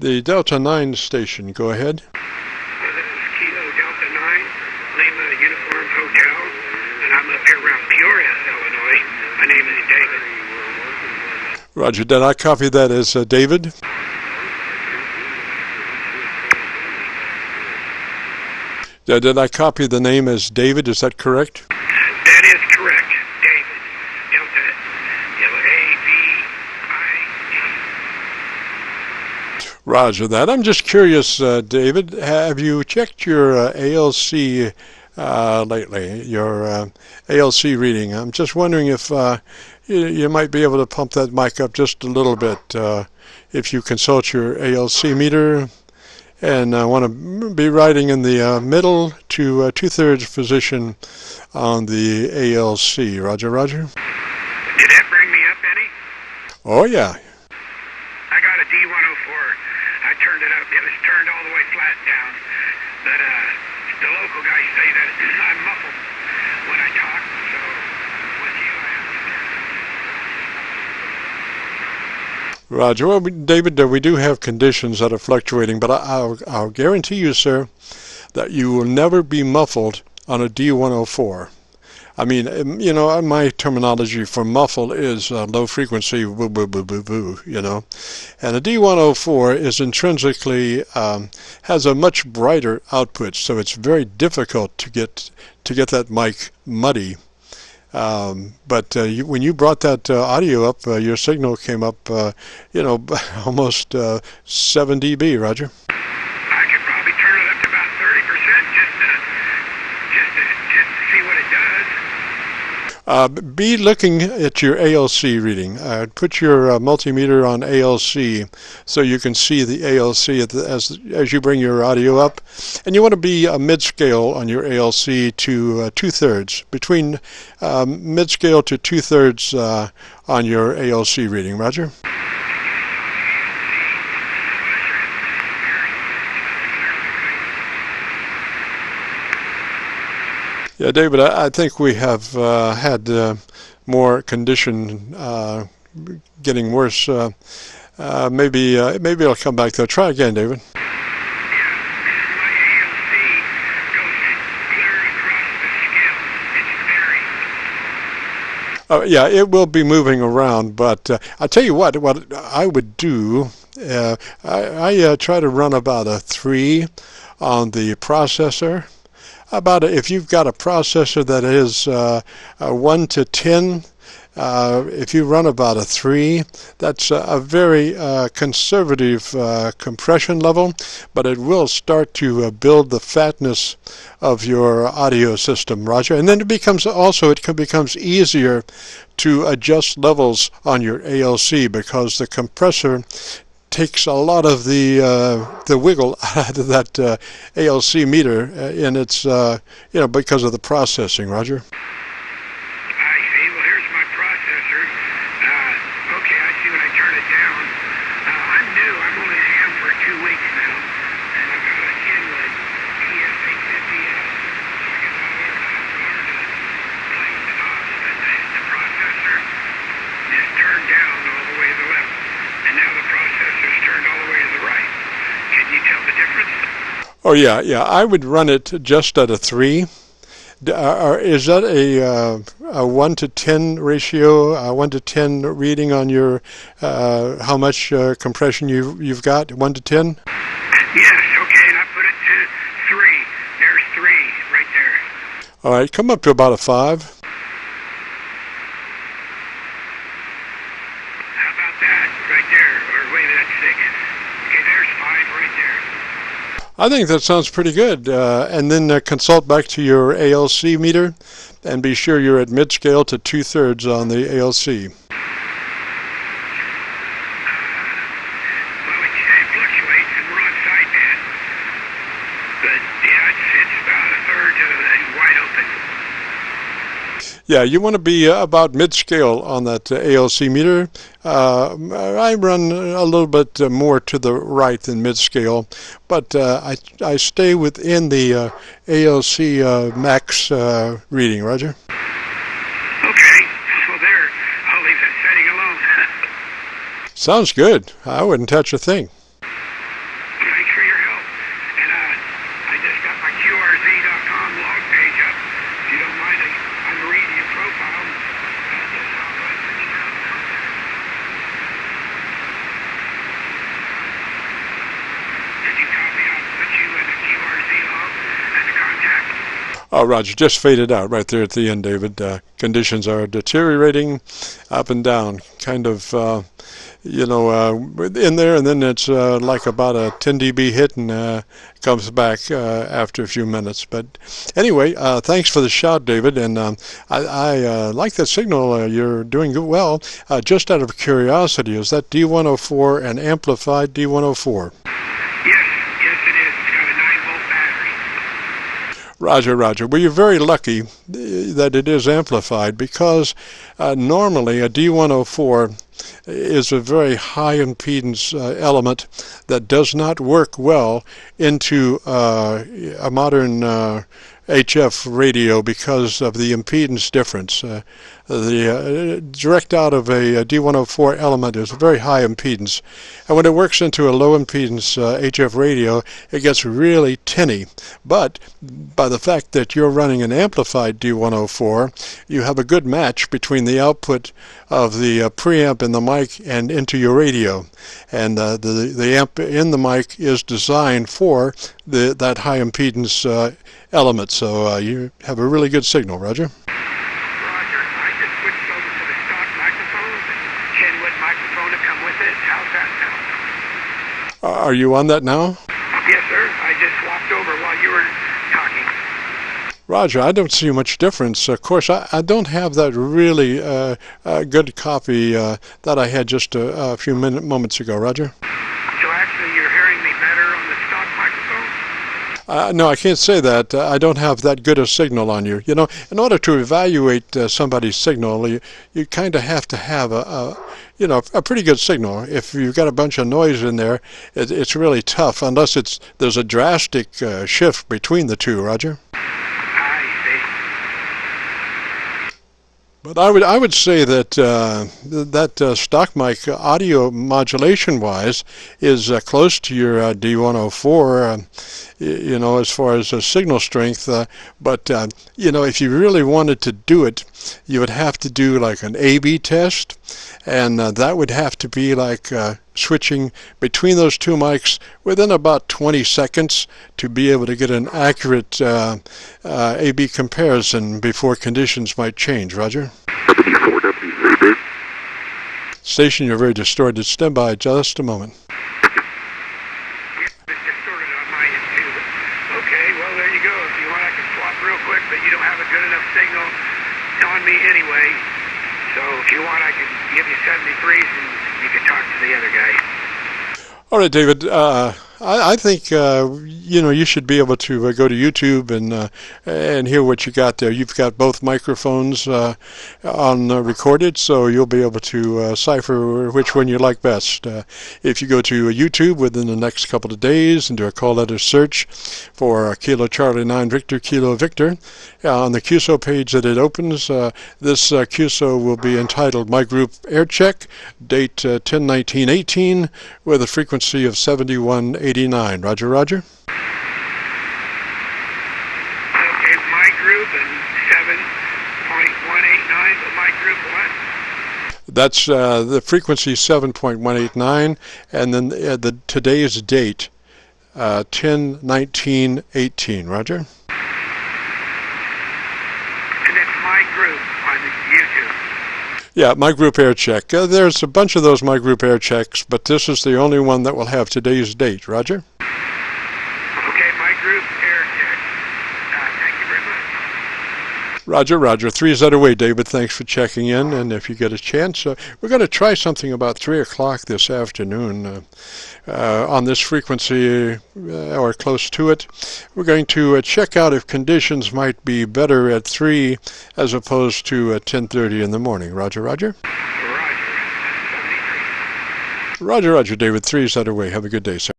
The Delta 9 station, go ahead. This is Kilo Delta 9, Lima Uniform Hotel, and I'm up here around Peoria, Illinois. My name is David. Roger, did I copy that as David? Did I copy the name as David? Is that correct? That is correct, David. Delta L-A-V-I-D. Roger that. I'm just curious, David, have you checked your ALC lately, your ALC reading? I'm just wondering if you might be able to pump that mic up just a little bit if you consult your ALC meter. And I want to be riding in the middle to 2/3 position on the ALC. Roger, roger. Did that bring me up any? Oh, yeah. I got a D104. I turned it up. It was turned all the way flat down. But the local guys say that I'm muffled when I talk. So with you, I Roger. Well, David, we do have conditions that are fluctuating, but I'll guarantee you, sir, that you will never be muffled on a D104. I mean, you know, my terminology for muffle is low frequency, boo, boo, boo, boo, boo, you know. And a D104 is intrinsically, has a much brighter output, so it's very difficult to get that mic muddy. But when you brought that audio up, your signal came up, you know, almost 7 dB, Roger. I could probably turn it up to about 30% just to see what it does. Be looking at your ALC reading. Put your multimeter on ALC so you can see the ALC as you bring your audio up. And you want to be mid-scale on your ALC to 2/3, between mid-scale to 2/3 on your ALC reading. Roger? Yeah, David, I think we have had more condition getting worse. Maybe I'll come back there. Try again, David. Yeah, it will be moving around, but I'll tell you what I would do, I try to run about a 3 on the processor. If you've got a processor that is 1 to 10, if you run about a 3, that's a very conservative compression level, but it will start to build the fatness of your audio system, Roger. And then it becomes easier to adjust levels on your ALC because the compressor takes a lot of the wiggle out of that ALC meter in its, you know, because of the processing, Roger. I see. Well, here's my processor. Okay, I see when I turn it down. I'm new. I'm only a ham for 2 weeks now. And I've got a Kenwood ES850S. So I guess I'll learn how to play the knobs. But the processor is turned down all the way to the left. And now the processor's turned all the way to the right. Can you tell the difference? Oh, yeah. I would run it just at a 3. Is that a 1 to 10 ratio, 1 to 10 reading on your how much compression you've got, 1 to 10? Yes, okay, and I put it to 3. There's 3 right there. All right, come up to about a 5. How about that right there? Or wait, that's 6. Okay, there's 5 right there. I think that sounds pretty good. And then consult back to your ALC meter and be sure you're at mid-scale to 2/3 on the ALC. Well, it fluctuates and we're on sideband. But yeah, it's about a 1/3 and wide open. Yeah, you want to be about mid-scale on that ALC meter. I run a little bit more to the right than mid-scale, but I stay within the ALC max reading, Roger. Okay, well there, I'll leave that setting alone. Sounds good. I wouldn't touch a thing. Oh, Roger, just faded out right there at the end, David. Conditions are deteriorating up and down, kind of, in there, and then it's like about a 10 dB hit and comes back after a few minutes. But anyway, thanks for the shout, David, and I like that signal. You're doing well. Just out of curiosity, is that D104 an amplified D104? Roger, Roger. Well, you're very lucky that it is amplified, because normally a D104 is a very high impedance element that does not work well into a modern HF radio because of the impedance difference. The direct out of a D104 element is a very high impedance, and when it works into a low impedance HF radio, it gets really tinny. But by the fact that you're running an amplified D104, you have a good match between the output of the preamp in the mic and into your radio, and the amp in the mic is designed for that high impedance element, so you have a really good signal, Roger. Roger, I just switched over to the stock microphone, the 10-watt microphone to come with it. How's that sound? Are you on that now? Yes, sir. I just swapped over while you were talking. Roger, I don't see much difference. Of course, I don't have that really good copy that I had just a few moments ago, Roger. So actually you're hearing me better on the stock microphone? No, I can't say that. I don't have that good a signal on you. You know, in order to evaluate somebody's signal, you kind of have to have a pretty good signal. If you've got a bunch of noise in there, it's really tough, unless there's a drastic shift between the two, Roger. But I would say that that stock mic audio modulation-wise is close to your D104, as far as signal strength. But if you really wanted to do it, you would have to do like an A/B test, and that would have to be like switching between those two mics within about 20 seconds to be able to get an accurate A/B comparison before conditions might change. Roger? Station, you're very distorted. Stand by just a moment. It's distorted on my end too. Okay, well there you go. If you want, I can swap real quick, but you don't have a good enough signal on me anyway. So if you want, I can give you 73s and you can talk to the other guy. All right, David. I think you should be able to go to YouTube and hear what you got there. You've got both microphones on recorded, so you'll be able to cipher which one you like best. If you go to YouTube within the next couple of days and do a call letter search for Kilo Charlie 9 Victor Kilo Victor, on the Qso page that it opens, this Qso will be entitled My Group Air Check, date 10/19/18, with a frequency of 7189. Roger, Roger. Okay, my group and 7.189, but my group what? That's the frequency 7.189, and then today's date 10/19/18. Roger. And it's my group on YouTube. Yeah, My Group Air Check. There's a bunch of those My Group Air Checks, but this is the only one that will have today's date. Roger? Okay, My Group Air Check. Thank you very much. Roger, Roger. 3Z away, David. Thanks for checking in. And if you get a chance, we're going to try something about 3 o'clock this afternoon on this frequency or close to it. We're going to check out if conditions might be better at 3 as opposed to 10:30 in the morning. Roger, Roger. Roger. 73. Roger, Roger, David. 3Z away. Have a good day, sir.